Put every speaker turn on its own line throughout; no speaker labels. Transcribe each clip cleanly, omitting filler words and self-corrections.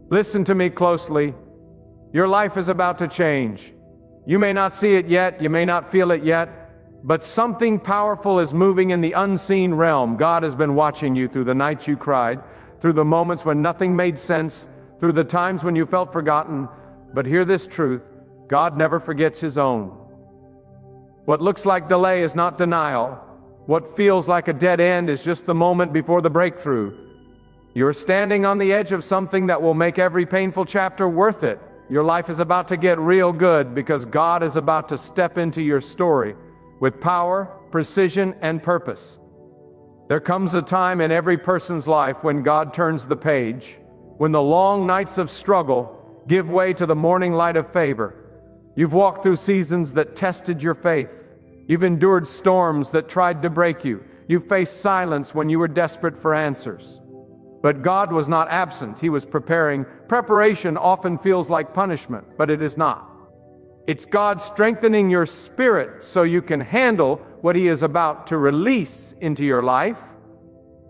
Listen to me closely. Your life is about to change. You may not see it yet, you may not feel it yet, but something powerful is moving in the unseen realm. God has been watching you through the nights you cried, through the moments when nothing made sense, through the times when you felt forgotten. But hear this truth: God never forgets His own. What looks like delay is not denial. What feels like a dead end is just the moment before the breakthrough. You're standing on the edge of something that will make every painful chapter worth it. Your life is about to get real good because God is about to step into your story with power, precision, and purpose. There comes a time in every person's life when God turns the page, when the long nights of struggle give way to the morning light of favor. You've walked through seasons that tested your faith. You've endured storms that tried to break you. You've faced silence when you were desperate for answers. But God was not absent. He was preparing. Preparation often feels like punishment, but it is not. It's God strengthening your spirit so you can handle what He is about to release into your life.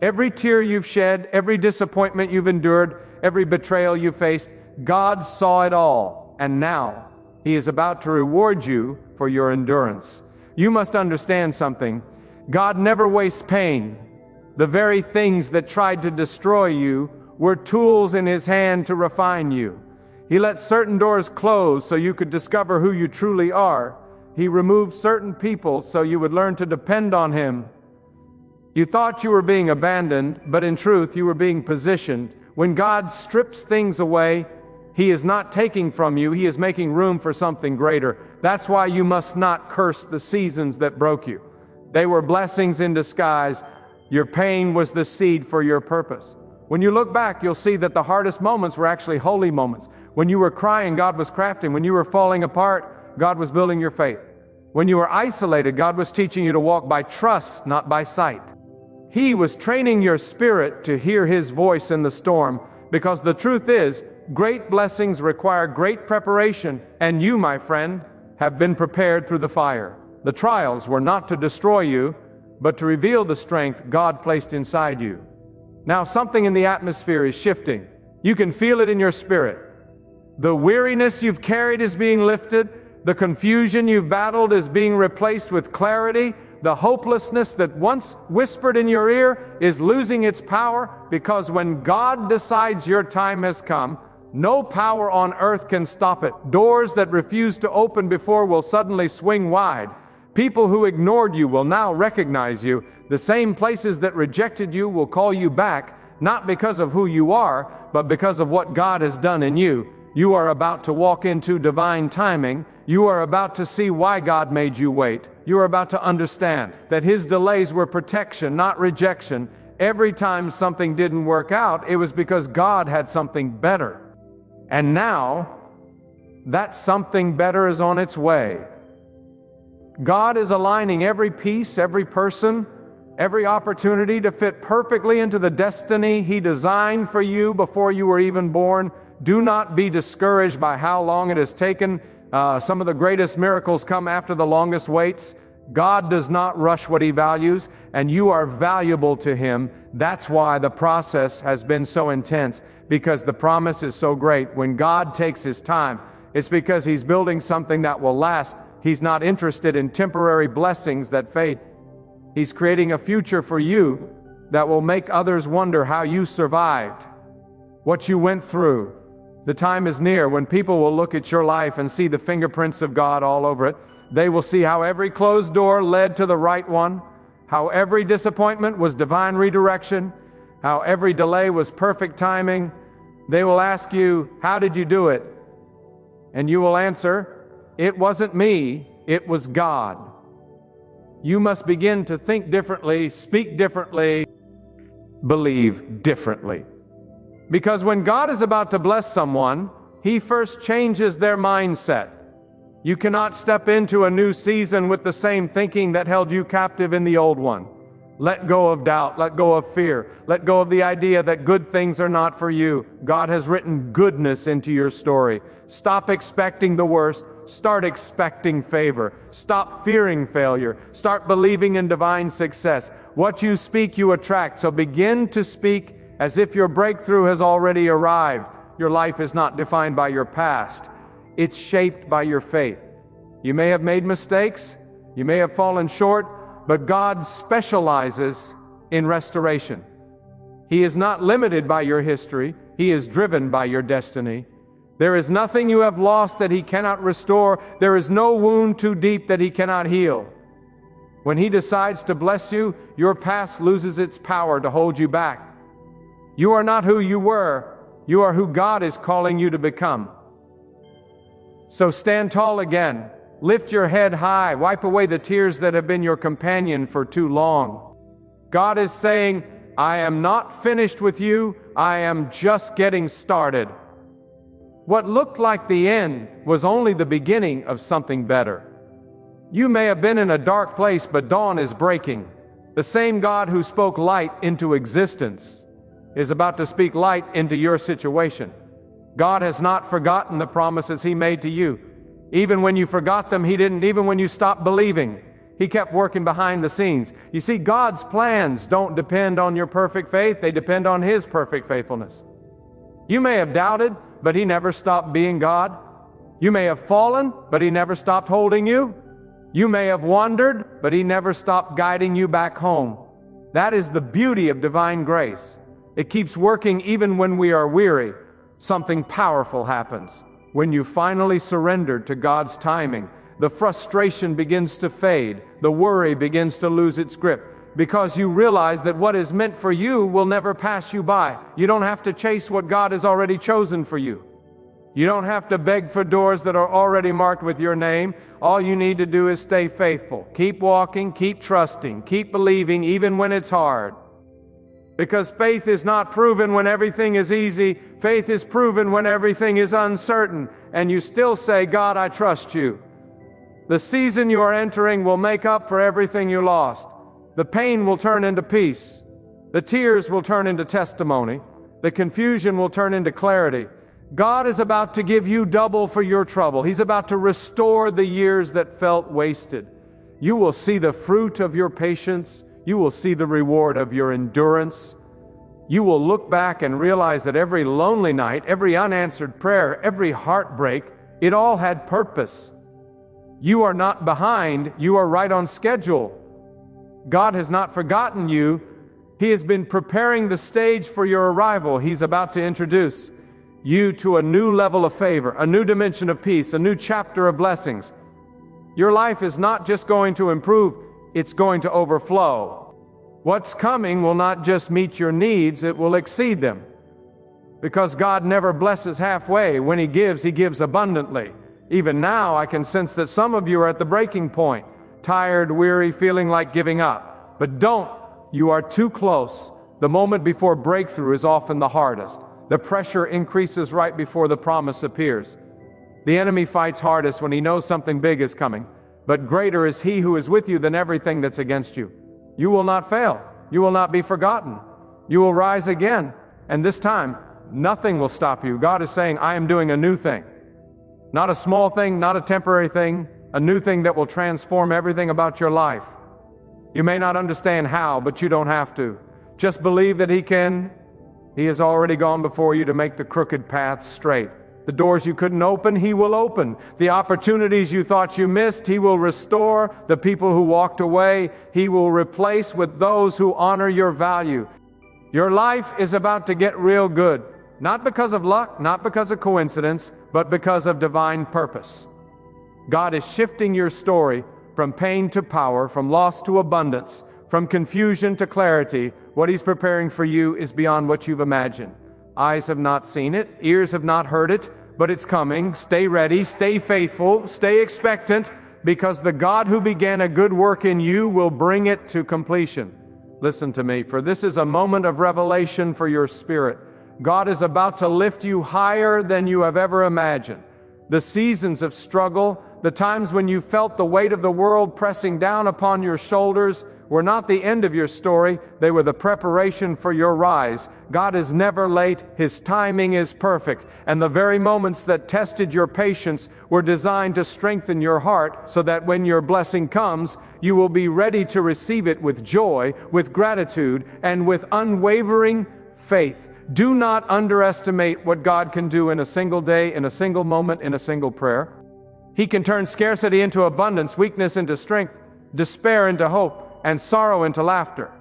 Every tear you've shed, every disappointment you've endured, every betrayal you faced, God saw it all, and now He is about to reward you for your endurance. You must understand something. God never wastes pain. The very things that tried to destroy you were tools in His hand to refine you. He let certain doors close so you could discover who you truly are. He removed certain people so you would learn to depend on Him. You thought you were being abandoned, but in truth you were being positioned. When God strips things away, He is not taking from you, He is making room for something greater. That's why you must not curse the seasons that broke you. They were blessings in disguise. Your pain was the seed for your purpose. When you look back, you'll see that the hardest moments were actually holy moments. When you were crying, God was crafting. When you were falling apart, God was building your faith. When you were isolated, God was teaching you to walk by trust, not by sight. He was training your spirit to hear His voice in the storm, because the truth is, great blessings require great preparation, and you, my friend, have been prepared through the fire. The trials were not to destroy you, but to reveal the strength God placed inside you. Now something in the atmosphere is shifting. You can feel it in your spirit. The weariness you've carried is being lifted. The confusion you've battled is being replaced with clarity. The hopelessness that once whispered in your ear is losing its power, because when God decides your time has come, no power on earth can stop it. Doors that refused to open before will suddenly swing wide. People who ignored you will now recognize you. The same places that rejected you will call you back, not because of who you are, but because of what God has done in you. You are about to walk into divine timing. You are about to see why God made you wait. You are about to understand that His delays were protection, not rejection. Every time something didn't work out, it was because God had something better. And now, that something better is on its way. God is aligning every piece, every person, every opportunity to fit perfectly into the destiny He designed for you before you were even born. Do not be discouraged by how long it has taken. Some of the greatest miracles come after the longest waits. God does not rush what He values, and you are valuable to Him. That's why the process has been so intense, because the promise is so great. When God takes His time, it's because He's building something that will last. He's not interested in temporary blessings that fade. He's creating a future for you that will make others wonder how you survived, what you went through. The time is near when people will look at your life and see the fingerprints of God all over it. They will see how every closed door led to the right one, how every disappointment was divine redirection, how every delay was perfect timing. They will ask you, how did you do it? And you will answer, it wasn't me, it was God. You must begin to think differently, speak differently, believe differently. Because when God is about to bless someone, He first changes their mindset. You cannot step into a new season with the same thinking that held you captive in the old one. Let go of doubt, let go of fear, let go of the idea that good things are not for you. God has written goodness into your story. Stop expecting the worst. Start expecting favor. Stop fearing failure. Start believing in divine success. What you speak, you attract. So begin to speak as if your breakthrough has already arrived. Your life is not defined by your past. It's shaped by your faith. You may have made mistakes, you may have fallen short, but God specializes in restoration. He is not limited by your history. He is driven by your destiny. There is nothing you have lost that He cannot restore. There is no wound too deep that He cannot heal. When He decides to bless you, your past loses its power to hold you back. You are not who you were. You are who God is calling you to become. So stand tall again. Lift your head high. Wipe away the tears that have been your companion for too long. God is saying, I am not finished with you. I am just getting started. What looked like the end was only the beginning of something better. You may have been in a dark place, but dawn is breaking. The same God who spoke light into existence is about to speak light into your situation. God has not forgotten the promises He made to you. Even when you forgot them, He didn't. Even when you stopped believing, He kept working behind the scenes. You see, God's plans don't depend on your perfect faith. They depend on His perfect faithfulness. You may have doubted, but He never stopped being God. You may have fallen, but He never stopped holding you. You may have wandered, but He never stopped guiding you back home. That is the beauty of divine grace. It keeps working even when we are weary. Something powerful happens. When you finally surrender to God's timing, the frustration begins to fade. The worry begins to lose its grip, because you realize that what is meant for you will never pass you by. You don't have to chase what God has already chosen for you. You don't have to beg for doors that are already marked with your name. All you need to do is stay faithful. Keep walking, keep trusting, keep believing even when it's hard. Because faith is not proven when everything is easy. Faith is proven when everything is uncertain. And you still say, God, I trust you. The season you are entering will make up for everything you lost. The pain will turn into peace. The tears will turn into testimony. The confusion will turn into clarity. God is about to give you double for your trouble. He's about to restore the years that felt wasted. You will see the fruit of your patience. You will see the reward of your endurance. You will look back and realize that every lonely night, every unanswered prayer, every heartbreak, it all had purpose. You are not behind. You are right on schedule. God has not forgotten you. He has been preparing the stage for your arrival. He's about to introduce you to a new level of favor, a new dimension of peace, a new chapter of blessings. Your life is not just going to improve, it's going to overflow. What's coming will not just meet your needs, it will exceed them. Because God never blesses halfway. When He gives abundantly. Even now, I can sense that some of you are at the breaking point, tired, weary, feeling like giving up. But don't. You are too close. The moment before breakthrough is often the hardest. The pressure increases right before the promise appears. The enemy fights hardest when he knows something big is coming. But greater is He who is with you than everything that's against you. You will not fail. You will not be forgotten. You will rise again. And this time, nothing will stop you. God is saying, I am doing a new thing. Not a small thing, not a temporary thing, a new thing that will transform everything about your life. You may not understand how, but you don't have to. Just believe that He can. He has already gone before you to make the crooked paths straight. The doors you couldn't open, He will open. The opportunities you thought you missed, He will restore. The people who walked away, He will replace with those who honor your value. Your life is about to get real good. Not because of luck, not because of coincidence, but because of divine purpose. God is shifting your story from pain to power, from loss to abundance, from confusion to clarity. What He's preparing for you is beyond what you've imagined. Eyes have not seen it, ears have not heard it, but it's coming. Stay ready, stay faithful, stay expectant, because the God who began a good work in you will bring it to completion. Listen to me, for this is a moment of revelation for your spirit. God is about to lift you higher than you have ever imagined. The seasons of struggle, the times when you felt the weight of the world pressing down upon your shoulders, were not the end of your story. They were the preparation for your rise. God is never late. His timing is perfect. And the very moments that tested your patience were designed to strengthen your heart, so that when your blessing comes, you will be ready to receive it with joy, with gratitude, and with unwavering faith. Do not underestimate what God can do in a single day, in a single moment, in a single prayer. He can turn scarcity into abundance, weakness into strength, despair into hope, and sorrow into laughter.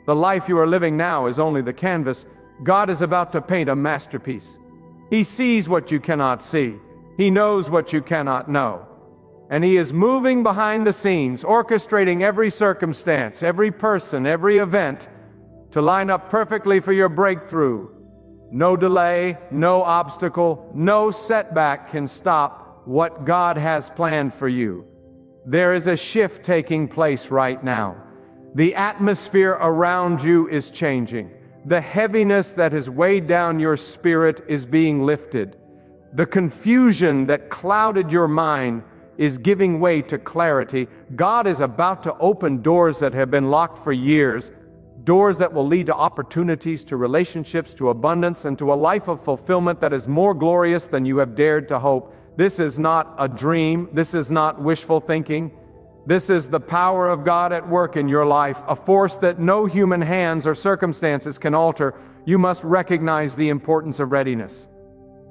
The life you are living now is only the canvas. God is about to paint a masterpiece. He sees what you cannot see. He knows what you cannot know. And He is moving behind the scenes, orchestrating every circumstance, every person, every event to line up perfectly for your breakthrough. No delay, no obstacle, no setback can stop what God has planned for you. There is a shift taking place right now. The atmosphere around you is changing. The heaviness that has weighed down your spirit is being lifted. The confusion that clouded your mind is giving way to clarity. God is about to open doors that have been locked for years, doors that will lead to opportunities, to relationships, to abundance, and to a life of fulfillment that is more glorious than you have dared to hope. This is not a dream. This is not wishful thinking. This is the power of God at work in your life, a force that no human hands or circumstances can alter. You must recognize the importance of readiness.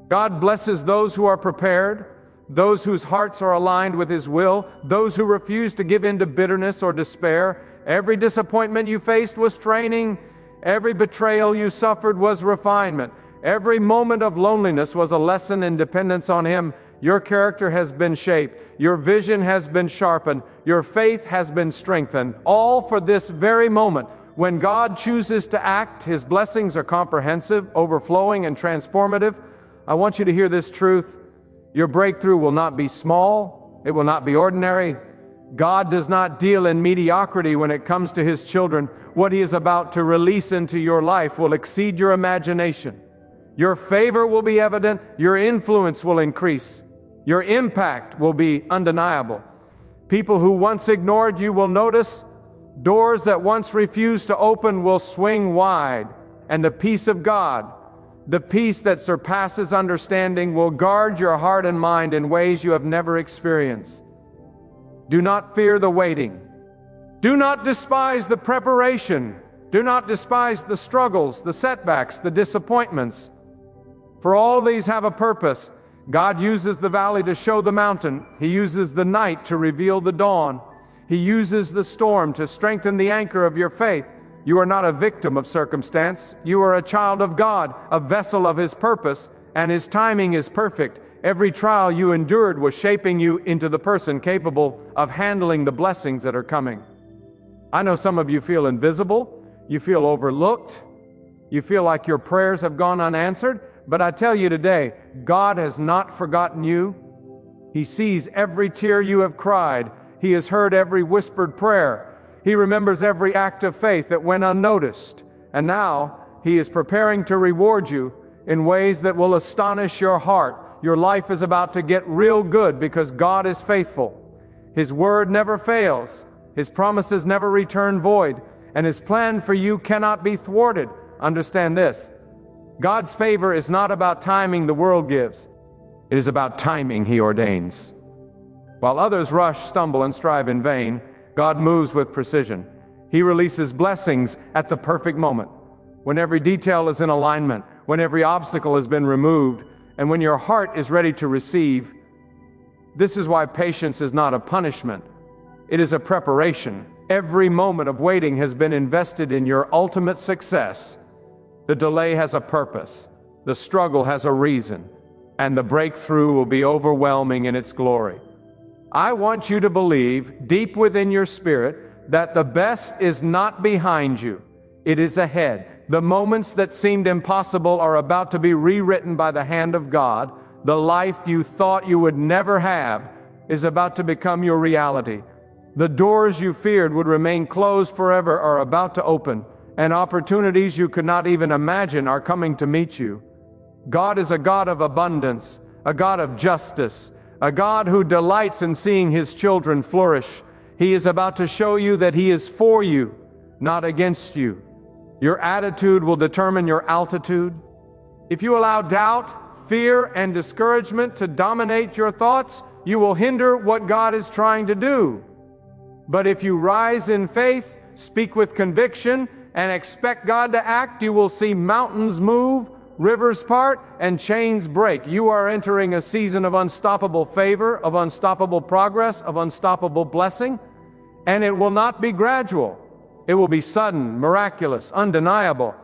God blesses those who are prepared, those whose hearts are aligned with His will, those who refuse to give in to bitterness or despair. Every disappointment you faced was training. Every betrayal you suffered was refinement. Every moment of loneliness was a lesson in dependence on Him. Your character has been shaped. Your vision has been sharpened. Your faith has been strengthened. All for this very moment. When God chooses to act, His blessings are comprehensive, overflowing, and transformative. I want you to hear this truth. Your breakthrough will not be small. It will not be ordinary. God does not deal in mediocrity when it comes to His children. What He is about to release into your life will exceed your imagination. Your favor will be evident. Your influence will increase. Your impact will be undeniable. People who once ignored you will notice. Doors that once refused to open will swing wide. And the peace of God, the peace that surpasses understanding, will guard your heart and mind in ways you have never experienced. Do not fear the waiting. Do not despise the preparation. Do not despise the struggles, the setbacks, the disappointments. For all these have a purpose. God uses the valley to show the mountain. He uses the night to reveal the dawn. He uses the storm to strengthen the anchor of your faith. You are not a victim of circumstance. You are a child of God, a vessel of His purpose, and His timing is perfect. Every trial you endured was shaping you into the person capable of handling the blessings that are coming. I know some of you feel invisible. You feel overlooked. You feel like your prayers have gone unanswered. But I tell you today, God has not forgotten you. He sees every tear you have cried. He has heard every whispered prayer. He remembers every act of faith that went unnoticed. And now He is preparing to reward you in ways that will astonish your heart. Your life is about to get real good because God is faithful. His word never fails. His promises never return void. And His plan for you cannot be thwarted. Understand this. God's favor is not about timing the world gives. It is about timing He ordains. While others rush, stumble, and strive in vain, God moves with precision. He releases blessings at the perfect moment, when every detail is in alignment, when every obstacle has been removed, and when your heart is ready to receive. This is why patience is not a punishment. It is a preparation. Every moment of waiting has been invested in your ultimate success. The delay has a purpose, the struggle has a reason, and the breakthrough will be overwhelming in its glory. I want you to believe deep within your spirit that the best is not behind you, it is ahead. The moments that seemed impossible are about to be rewritten by the hand of God. The life you thought you would never have is about to become your reality. The doors you feared would remain closed forever are about to open. And opportunities you could not even imagine are coming to meet you. God is a God of abundance, a God of justice, a God who delights in seeing His children flourish. He is about to show you that He is for you, not against you. Your attitude will determine your altitude. If you allow doubt, fear, and discouragement to dominate your thoughts, you will hinder what God is trying to do. But if you rise in faith, speak with conviction, and expect God to act, you will see mountains move, rivers part, and chains break. You are entering a season of unstoppable favor, of unstoppable progress, of unstoppable blessing, and it will not be gradual. It will be sudden, miraculous, undeniable.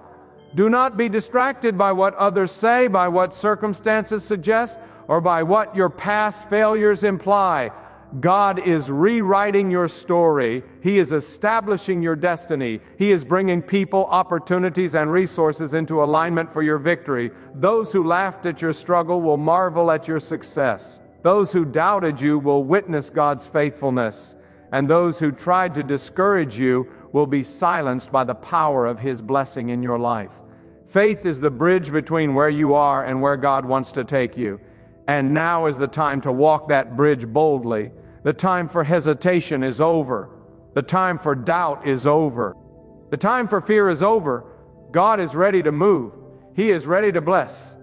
Do not be distracted by what others say, by what circumstances suggest, or by what your past failures imply. God is rewriting your story. He is establishing your destiny. He is bringing people, opportunities, and resources into alignment for your victory. Those who laughed at your struggle will marvel at your success. Those who doubted you will witness God's faithfulness. And those who tried to discourage you will be silenced by the power of His blessing in your life. Faith is the bridge between where you are and where God wants to take you. And now is the time to walk that bridge boldly. The time for hesitation is over. The time for doubt is over. The time for fear is over. God is ready to move. He is ready to bless.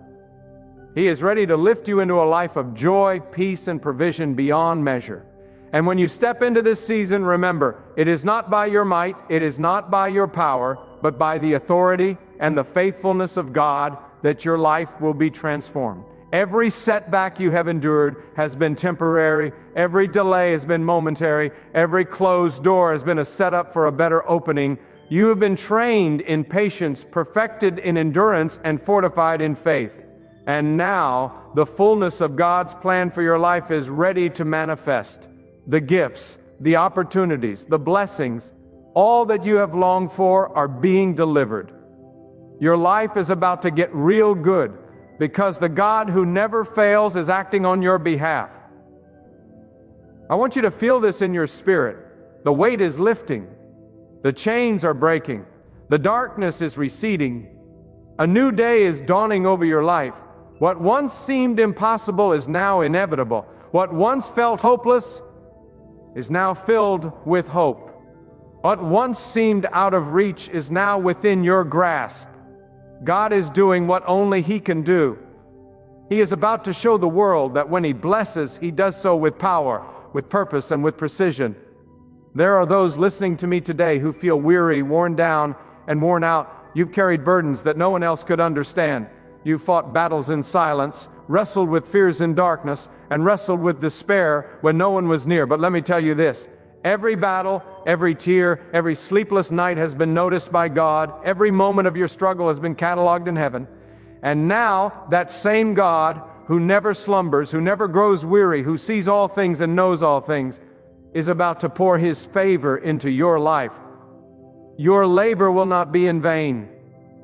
He is ready to lift you into a life of joy, peace, and provision beyond measure. And when you step into this season, remember, it is not by your might, it is not by your power, but by the authority and the faithfulness of God that your life will be transformed. Every setback you have endured has been temporary. Every delay has been momentary. Every closed door has been a setup for a better opening. You have been trained in patience, perfected in endurance, and fortified in faith. And now, the fullness of God's plan for your life is ready to manifest. The gifts, the opportunities, the blessings, all that you have longed for are being delivered. Your life is about to get real good, because the God who never fails is acting on your behalf. I want you to feel this in your spirit. The weight is lifting. The chains are breaking. The darkness is receding. A new day is dawning over your life. What once seemed impossible is now inevitable. What once felt hopeless is now filled with hope. What once seemed out of reach is now within your grasp. God is doing what only He can do. He is about to show the world that when He blesses, He does so with power, with purpose, and with precision. There are those listening to me today who feel weary, worn down, and worn out. You've carried burdens that no one else could understand. You've fought battles in silence, wrestled with fears in darkness, and wrestled with despair when no one was near. But let me tell you this. Every battle, every tear, every sleepless night has been noticed by God. Every moment of your struggle has been cataloged in heaven. And now, that same God who never slumbers, who never grows weary, who sees all things and knows all things, is about to pour His favor into your life. Your labor will not be in vain.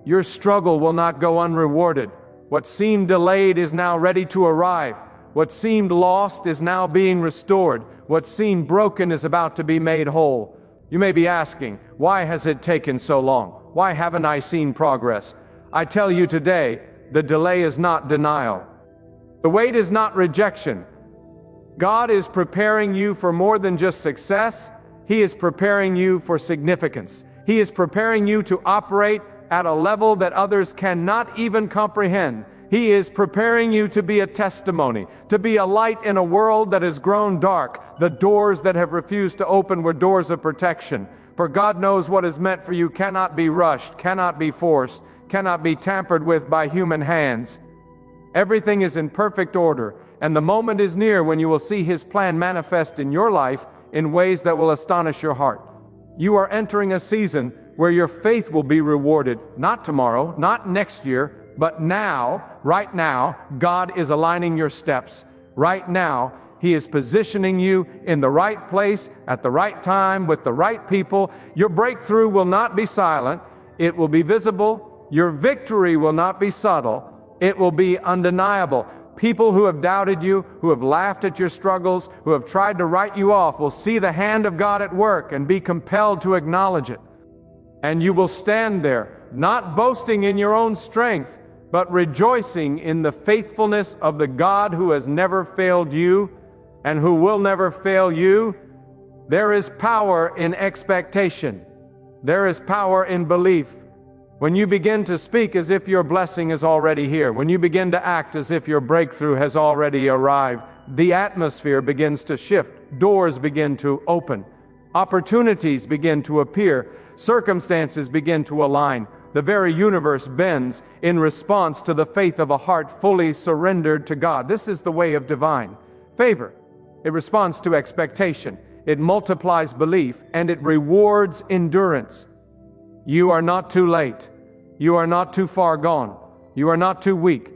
Your struggle will not go unrewarded. What seemed delayed is now ready to arrive. What seemed lost is now being restored. What seemed broken is about to be made whole. You may be asking, why has it taken so long? Why haven't I seen progress? I tell you today, the delay is not denial. The wait is not rejection. God is preparing you for more than just success. He is preparing you for significance. He is preparing you to operate at a level that others cannot even comprehend. He is preparing you to be a testimony, to be a light in a world that has grown dark. The doors that have refused to open were doors of protection. For God knows what is meant for you cannot be rushed, cannot be forced, cannot be tampered with by human hands. Everything is in perfect order, and the moment is near when you will see His plan manifest in your life in ways that will astonish your heart. You are entering a season where your faith will be rewarded, not tomorrow, not next year, but now, right now. God is aligning your steps. Right now, He is positioning you in the right place, at the right time, with the right people. Your breakthrough will not be silent. It will be visible. Your victory will not be subtle. It will be undeniable. People who have doubted you, who have laughed at your struggles, who have tried to write you off, will see the hand of God at work and be compelled to acknowledge it. And you will stand there, not boasting in your own strength, but rejoicing in the faithfulness of the God who has never failed you and who will never fail you. There is power in expectation. There is power in belief. When you begin to speak as if your blessing is already here, when you begin to act as if your breakthrough has already arrived, the atmosphere begins to shift. Doors begin to open. Opportunities begin to appear. Circumstances begin to align. The very universe bends in response to the faith of a heart fully surrendered to God. This is the way of divine favor. It responds to expectation. It multiplies belief, and it rewards endurance. You are not too late. You are not too far gone. You are not too weak.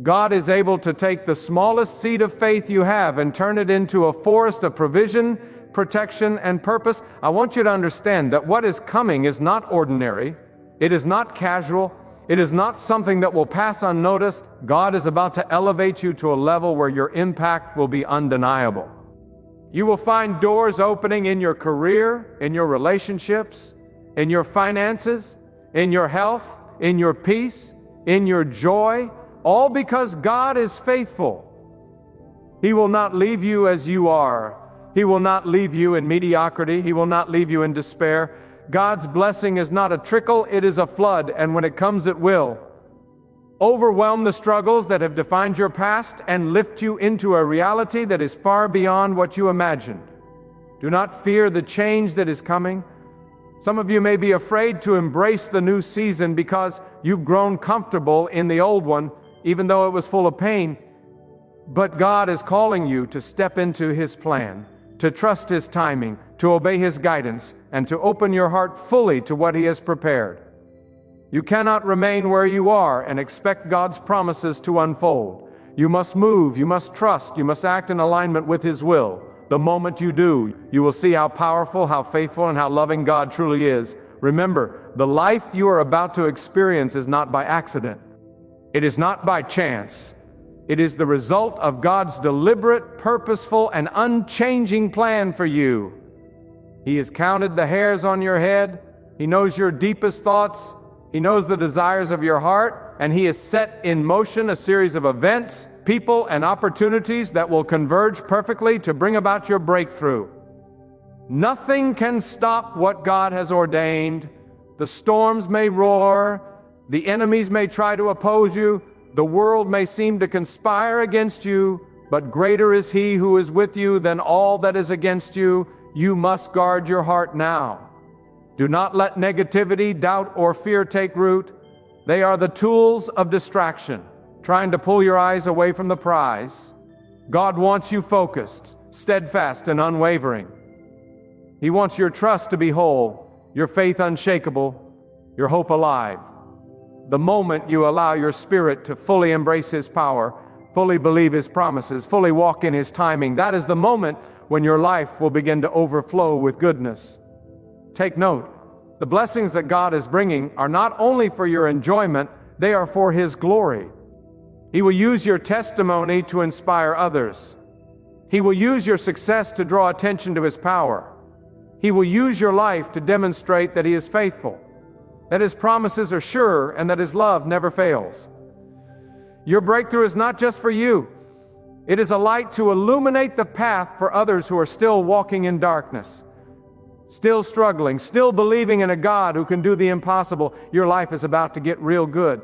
God is able to take the smallest seed of faith you have and turn it into a forest of provision, protection, and purpose. I want you to understand that what is coming is not ordinary. It is not casual. It is not something that will pass unnoticed. God is about to elevate you to a level where your impact will be undeniable. You will find doors opening in your career, in your relationships, in your finances, in your health, in your peace, in your joy, all because God is faithful. He will not leave you as you are. He will not leave you in mediocrity. He will not leave you in despair. God's blessing is not a trickle, it is a flood, and when it comes, it will overwhelm the struggles that have defined your past and lift you into a reality that is far beyond what you imagined. Do not fear the change that is coming. Some of you may be afraid to embrace the new season because you've grown comfortable in the old one, even though it was full of pain. But God is calling you to step into His plan, to trust His timing, to obey His guidance, and to open your heart fully to what He has prepared. You cannot remain where you are and expect God's promises to unfold. You must move, you must trust, you must act in alignment with His will. The moment you do, you will see how powerful, how faithful, and how loving God truly is. Remember, the life you are about to experience is not by accident. It is not by chance. It is the result of God's deliberate, purposeful, and unchanging plan for you. He has counted the hairs on your head. He knows your deepest thoughts. He knows the desires of your heart, and He has set in motion a series of events, people, and opportunities that will converge perfectly to bring about your breakthrough. Nothing can stop what God has ordained. The storms may roar, the enemies may try to oppose you, the world may seem to conspire against you, but greater is He who is with you than all that is against you. You must guard your heart now. Do not let negativity, doubt, or fear take root. They are the tools of distraction, trying to pull your eyes away from the prize. God wants you focused, steadfast, and unwavering. He wants your trust to be whole, your faith unshakable, your hope alive. The moment you allow your spirit to fully embrace His power, fully believe His promises, fully walk in His timing, that is the moment when your life will begin to overflow with goodness. Take note, the blessings that God is bringing are not only for your enjoyment, they are for His glory. He will use your testimony to inspire others. He will use your success to draw attention to His power. He will use your life to demonstrate that He is faithful, that His promises are sure, and that His love never fails. Your breakthrough is not just for you. It is a light to illuminate the path for others who are still walking in darkness, still struggling, still believing in a God who can do the impossible. Your life is about to get real good,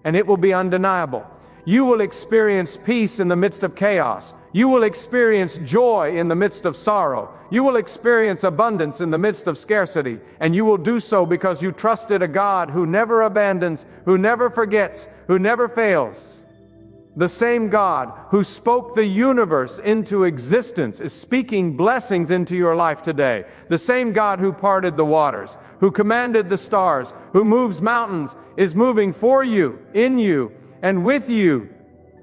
and it will be undeniable. You will experience peace in the midst of chaos. You will experience joy in the midst of sorrow. You will experience abundance in the midst of scarcity, and you will do so because you trusted a God who never abandons, who never forgets, who never fails. The same God who spoke the universe into existence is speaking blessings into your life today. The same God who parted the waters, who commanded the stars, who moves mountains, is moving for you, in you, and with you.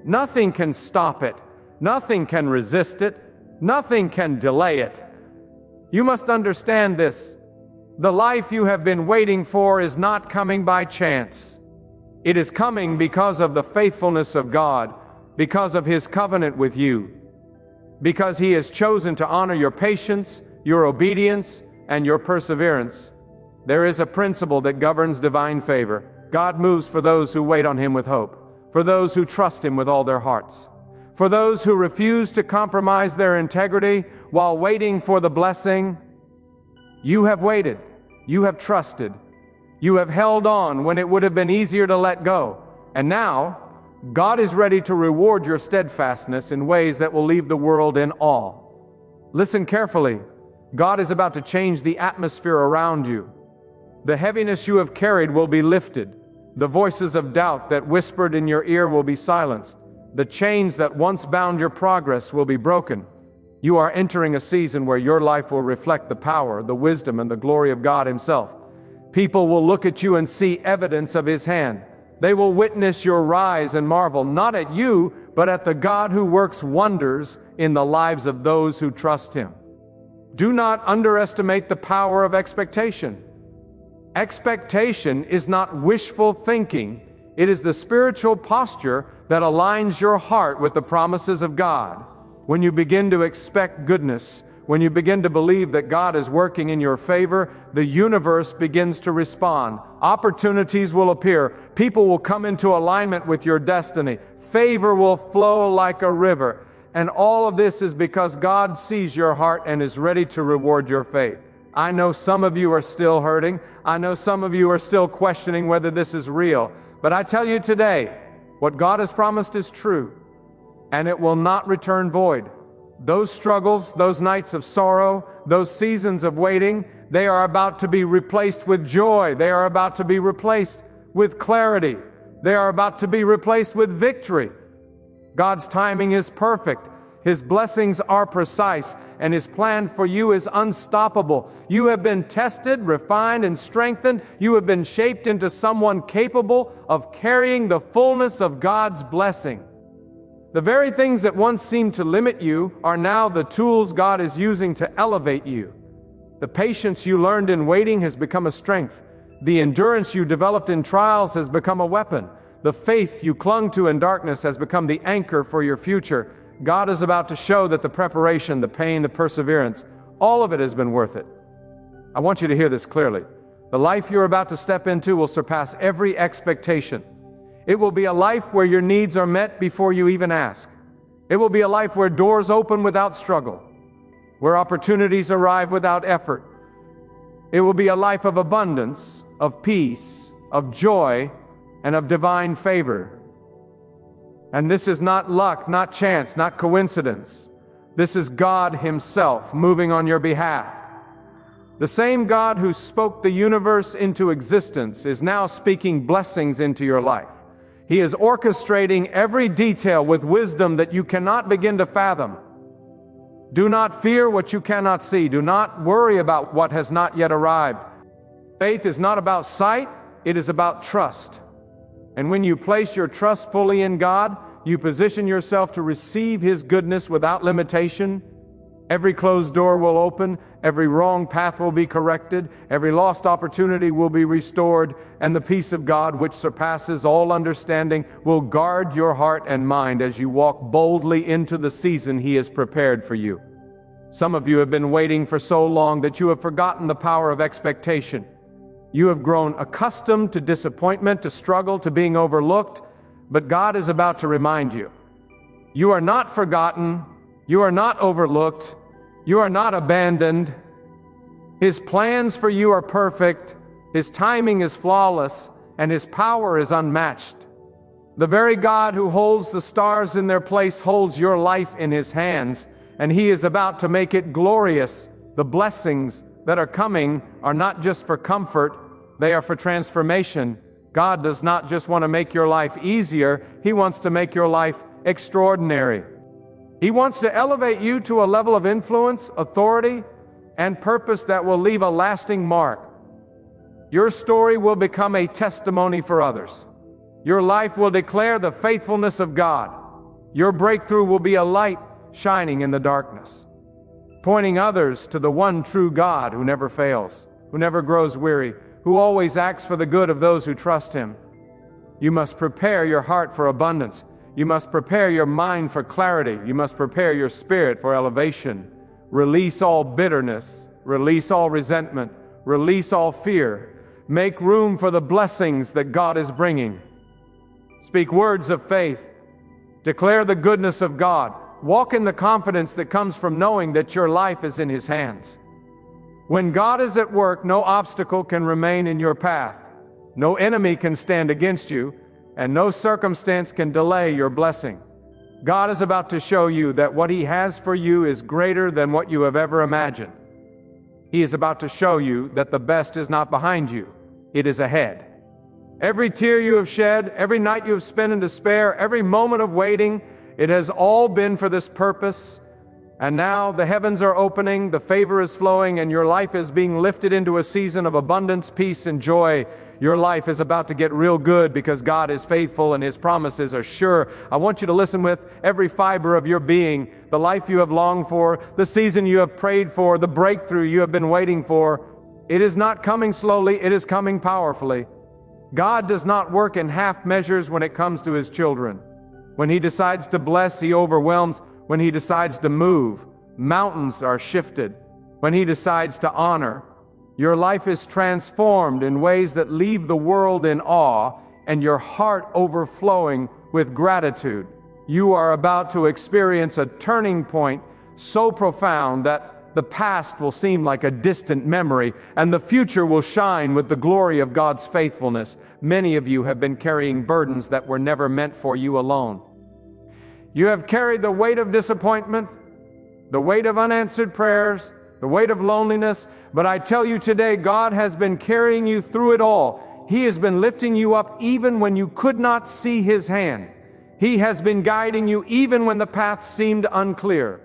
Nothing can stop it. Nothing can resist it. Nothing can delay it. You must understand this. The life you have been waiting for is not coming by chance. It is coming because of the faithfulness of God, because of His covenant with you, because He has chosen to honor your patience, your obedience, and your perseverance. There is a principle that governs divine favor. God moves for those who wait on Him with hope, for those who trust Him with all their hearts, for those who refuse to compromise their integrity while waiting for the blessing. You have waited, you have trusted, you have held on when it would have been easier to let go. And now, God is ready to reward your steadfastness in ways that will leave the world in awe. Listen carefully. God is about to change the atmosphere around you. The heaviness you have carried will be lifted. The voices of doubt that whispered in your ear will be silenced. The chains that once bound your progress will be broken. You are entering a season where your life will reflect the power, the wisdom, and the glory of God Himself. People will look at you and see evidence of His hand. They will witness your rise and marvel, not at you, but at the God who works wonders in the lives of those who trust Him. Do not underestimate the power of expectation. Expectation is not wishful thinking. It is the spiritual posture that aligns your heart with the promises of God. When you begin to expect goodness, when you begin to believe that God is working in your favor, the universe begins to respond. Opportunities will appear. People will come into alignment with your destiny. Favor will flow like a river. And all of this is because God sees your heart and is ready to reward your faith. I know some of you are still hurting. I know some of you are still questioning whether this is real. But I tell you today, what God has promised is true, and it will not return void. Those struggles, those nights of sorrow, those seasons of waiting, they are about to be replaced with joy. They are about to be replaced with clarity. They are about to be replaced with victory. God's timing is perfect. His blessings are precise, and His plan for you is unstoppable. You have been tested, refined, and strengthened. You have been shaped into someone capable of carrying the fullness of God's blessing. The very things that once seemed to limit you are now the tools God is using to elevate you. The patience you learned in waiting has become a strength. The endurance you developed in trials has become a weapon. The faith you clung to in darkness has become the anchor for your future. God is about to show that the preparation, the pain, the perseverance, all of it has been worth it. I want you to hear this clearly. The life you're about to step into will surpass every expectation. It will be a life where your needs are met before you even ask. It will be a life where doors open without struggle, where opportunities arrive without effort. It will be a life of abundance, of peace, of joy, and of divine favor. And this is not luck, not chance, not coincidence. This is God Himself moving on your behalf. The same God who spoke the universe into existence is now speaking blessings into your life. He is orchestrating every detail with wisdom that you cannot begin to fathom. Do not fear what you cannot see. Do not worry about what has not yet arrived. Faith is not about sight, it is about trust. And when you place your trust fully in God, you position yourself to receive His goodness without limitation. Every closed door will open, every wrong path will be corrected, every lost opportunity will be restored, and the peace of God, which surpasses all understanding, will guard your heart and mind as you walk boldly into the season He has prepared for you. Some of you have been waiting for so long that you have forgotten the power of expectation. You have grown accustomed to disappointment, to struggle, to being overlooked, but God is about to remind you. You are not forgotten. You are not overlooked. You are not abandoned. His plans for you are perfect. His timing is flawless, and His power is unmatched. The very God who holds the stars in their place holds your life in His hands, and He is about to make it glorious. The blessings that are coming are not just for comfort, they are for transformation. God does not just want to make your life easier, He wants to make your life extraordinary. He wants to elevate you to a level of influence, authority, and purpose that will leave a lasting mark. Your story will become a testimony for others. Your life will declare the faithfulness of God. Your breakthrough will be a light shining in the darkness, pointing others to the one true God who never fails, who never grows weary, who always acts for the good of those who trust Him. You must prepare your heart for abundance. You must prepare your mind for clarity. You must prepare your spirit for elevation. Release all bitterness. Release all resentment. Release all fear. Make room for the blessings that God is bringing. Speak words of faith. Declare the goodness of God. Walk in the confidence that comes from knowing that your life is in His hands. When God is at work, no obstacle can remain in your path. No enemy can stand against you, and no circumstance can delay your blessing. God is about to show you that what He has for you is greater than what you have ever imagined. He is about to show you that the best is not behind you, it is ahead. Every tear you have shed, every night you have spent in despair, every moment of waiting, it has all been for this purpose. And now the heavens are opening, the favor is flowing, and your life is being lifted into a season of abundance, peace, and joy. Your life is about to get real good because God is faithful and His promises are sure. I want you to listen with every fiber of your being. The life you have longed for, the season you have prayed for, the breakthrough you have been waiting for. It is not coming slowly, it is coming powerfully. God does not work in half measures when it comes to His children. When He decides to bless, He overwhelms. When He decides to move, mountains are shifted. When He decides to honor, your life is transformed in ways that leave the world in awe and your heart overflowing with gratitude. You are about to experience a turning point so profound that the past will seem like a distant memory and the future will shine with the glory of God's faithfulness. Many of you have been carrying burdens that were never meant for you alone. You have carried the weight of disappointment, the weight of unanswered prayers, the weight of loneliness, but I tell you today, God has been carrying you through it all. He has been lifting you up even when you could not see His hand. He has been guiding you even when the path seemed unclear.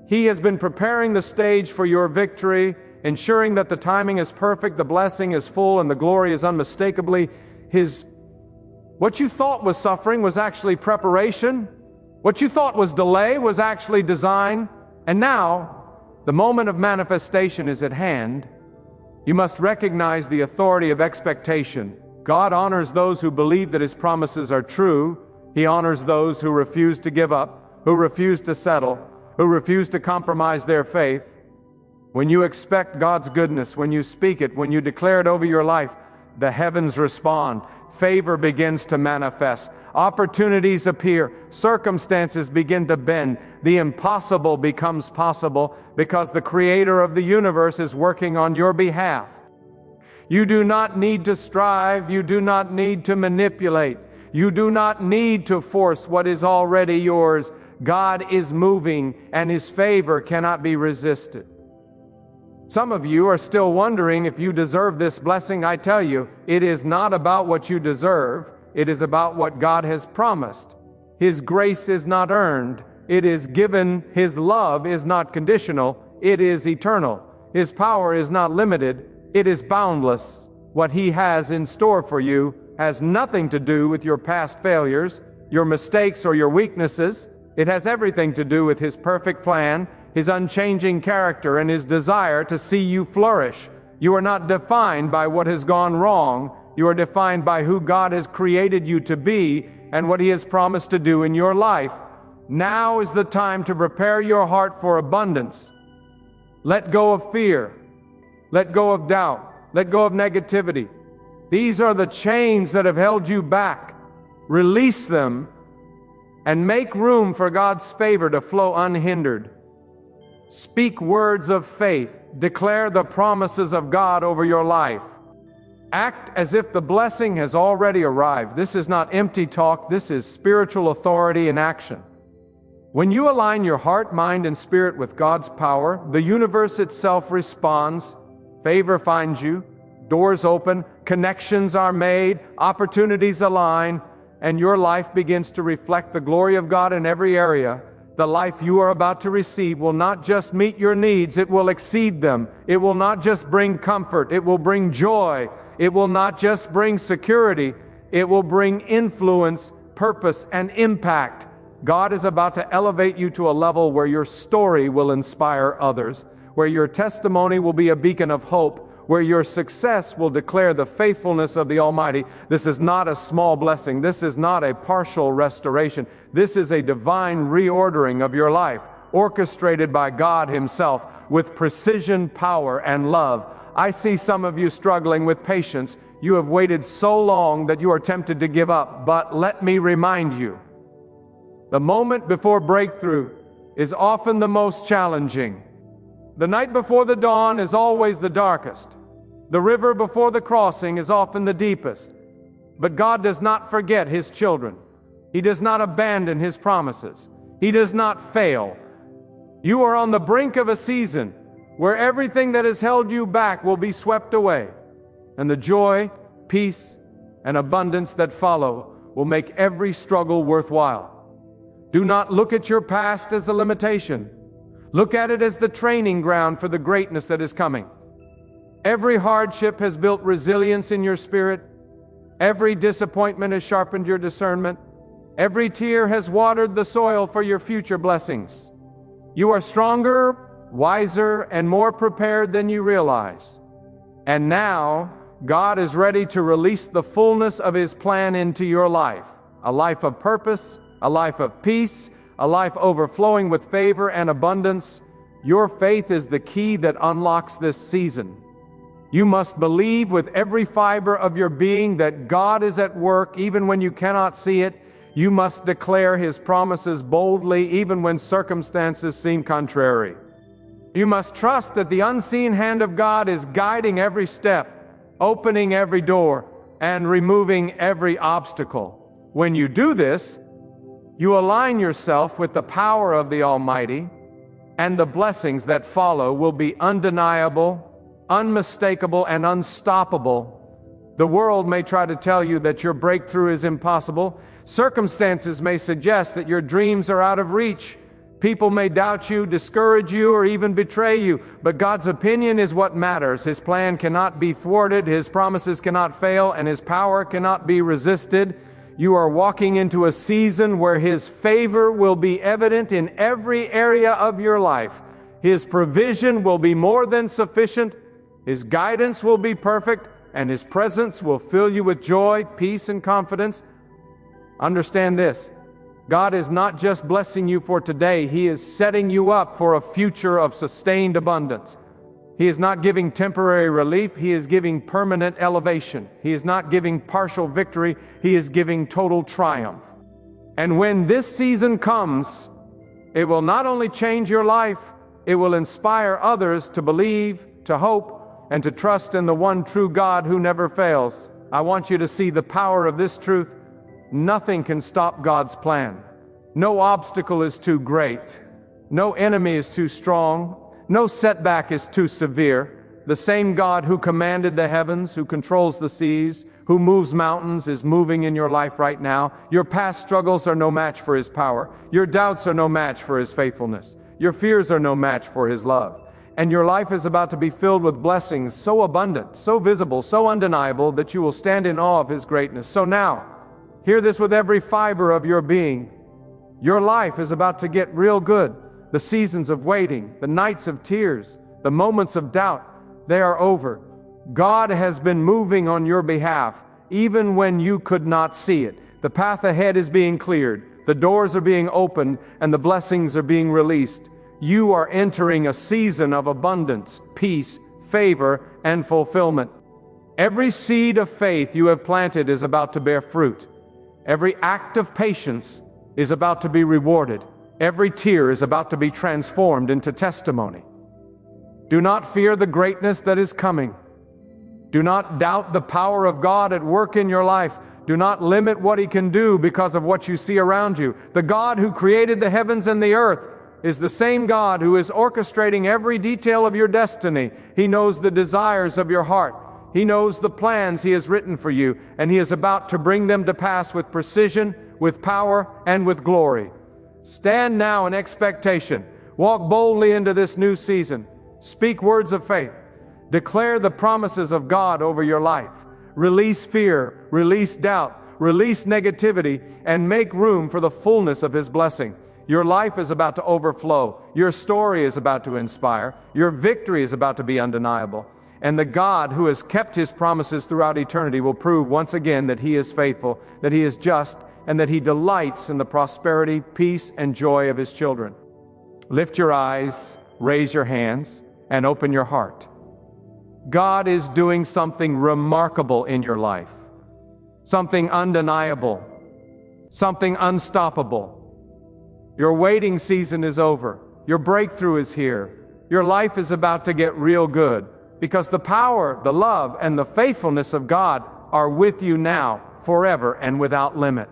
He has been preparing the stage for your victory, ensuring that the timing is perfect, the blessing is full, and the glory is unmistakably His. What you thought was suffering was actually preparation. What you thought was delay was actually design, and now the moment of manifestation is at hand. You must recognize the authority of expectation. God honors those who believe that His promises are true. He honors those who refuse to give up, who refuse to settle, who refuse to compromise their faith. When you expect God's goodness, when you speak it, when you declare it over your life, the heavens respond. Favor begins to manifest. Opportunities appear. Circumstances begin to bend. The impossible becomes possible because the Creator of the universe is working on your behalf. You do not need to strive. You do not need to manipulate. You do not need to force what is already yours. God is moving, and His favor cannot be resisted. Some of you are still wondering if you deserve this blessing. I tell you, it is not about what you deserve. It is about what God has promised. His grace is not earned. It is given. His love is not conditional. It is eternal. His power is not limited. It is boundless. What He has in store for you has nothing to do with your past failures, your mistakes, or your weaknesses. It has everything to do with His perfect plan, His unchanging character, and His desire to see you flourish. You are not defined by what has gone wrong. You are defined by who God has created you to be and what He has promised to do in your life. Now is the time to prepare your heart for abundance. Let go of fear. Let go of doubt. Let go of negativity. These are the chains that have held you back. Release them and make room for God's favor to flow unhindered. Speak words of faith. Declare the promises of God over your life. Act as if the blessing has already arrived. This is not empty talk. This is spiritual authority in action. When you align your heart, mind, and spirit with God's power, the universe itself responds. Favor finds you. Doors open. Connections are made. Opportunities align. And your life begins to reflect the glory of God in every area. The life you are about to receive will not just meet your needs, it will exceed them. It will not just bring comfort, it will bring joy. It will not just bring security, it will bring influence, purpose, and impact. God is about to elevate you to a level where your story will inspire others, where your testimony will be a beacon of hope, where your success will declare the faithfulness of the Almighty. This is not a small blessing. This is not a partial restoration. This is a divine reordering of your life, orchestrated by God Himself with precision, power, and love. I see some of you struggling with patience. You have waited so long that you are tempted to give up. But let me remind you, the moment before breakthrough is often the most challenging. The night before the dawn is always the darkest. The river before the crossing is often the deepest. But God does not forget His children. He does not abandon His promises. He does not fail. You are on the brink of a season where everything that has held you back will be swept away, and the joy, peace, and abundance that follow will make every struggle worthwhile. Do not look at your past as a limitation. Look at it as the training ground for the greatness that is coming. Every hardship has built resilience in your spirit. Every disappointment has sharpened your discernment. Every tear has watered the soil for your future blessings. You are stronger, wiser, and more prepared than you realize. And now, God is ready to release the fullness of His plan into your life. A life of purpose, a life of peace, a life overflowing with favor and abundance. Your faith is the key that unlocks this season. You must believe with every fiber of your being that God is at work even when you cannot see it. You must declare His promises boldly even when circumstances seem contrary. You must trust that the unseen hand of God is guiding every step, opening every door, and removing every obstacle. When you do this, you align yourself with the power of the Almighty, and the blessings that follow will be undeniable, unmistakable, and unstoppable. The world may try to tell you that your breakthrough is impossible. Circumstances may suggest that your dreams are out of reach. People may doubt you, discourage you, or even betray you. But God's opinion is what matters. His plan cannot be thwarted, His promises cannot fail, and His power cannot be resisted. You are walking into a season where His favor will be evident in every area of your life. His provision will be more than sufficient. His guidance will be perfect, and His presence will fill you with joy, peace, and confidence. Understand this. God is not just blessing you for today. He is setting you up for a future of sustained abundance. He is not giving temporary relief. He is giving permanent elevation. He is not giving partial victory. He is giving total triumph. And when this season comes, it will not only change your life, it will inspire others to believe, to hope, and to trust in the one true God who never fails. I want you to see the power of this truth. Nothing can stop God's plan. No obstacle is too great. No enemy is too strong. No setback is too severe. The same God who commanded the heavens, who controls the seas, who moves mountains, is moving in your life right now. Your past struggles are no match for His power. Your doubts are no match for His faithfulness. Your fears are no match for His love. And your life is about to be filled with blessings so abundant, so visible, so undeniable that you will stand in awe of His greatness. So now, hear this with every fiber of your being. Your life is about to get real good. The seasons of waiting, the nights of tears, the moments of doubt, they are over. God has been moving on your behalf, even when you could not see it. The path ahead is being cleared, the doors are being opened, and the blessings are being released. You are entering a season of abundance, peace, favor, and fulfillment. Every seed of faith you have planted is about to bear fruit. Every act of patience is about to be rewarded. Every tear is about to be transformed into testimony. Do not fear the greatness that is coming. Do not doubt the power of God at work in your life. Do not limit what He can do because of what you see around you. The God who created the heavens and the earth is the same God who is orchestrating every detail of your destiny. He knows the desires of your heart. He knows the plans He has written for you, and He is about to bring them to pass with precision, with power, and with glory. Stand now in expectation. Walk boldly into this new season. Speak words of faith. Declare the promises of God over your life. Release fear, release doubt, release negativity, and make room for the fullness of His blessing. Your life is about to overflow. Your story is about to inspire. Your victory is about to be undeniable. And the God who has kept His promises throughout eternity will prove once again that He is faithful, that He is just, and that He delights in the prosperity, peace, and joy of His children. Lift your eyes, raise your hands, and open your heart. God is doing something remarkable in your life. Something undeniable. Something unstoppable. Your waiting season is over. Your breakthrough is here. Your life is about to get real good because the power, the love, and the faithfulness of God are with you now, forever, and without limit.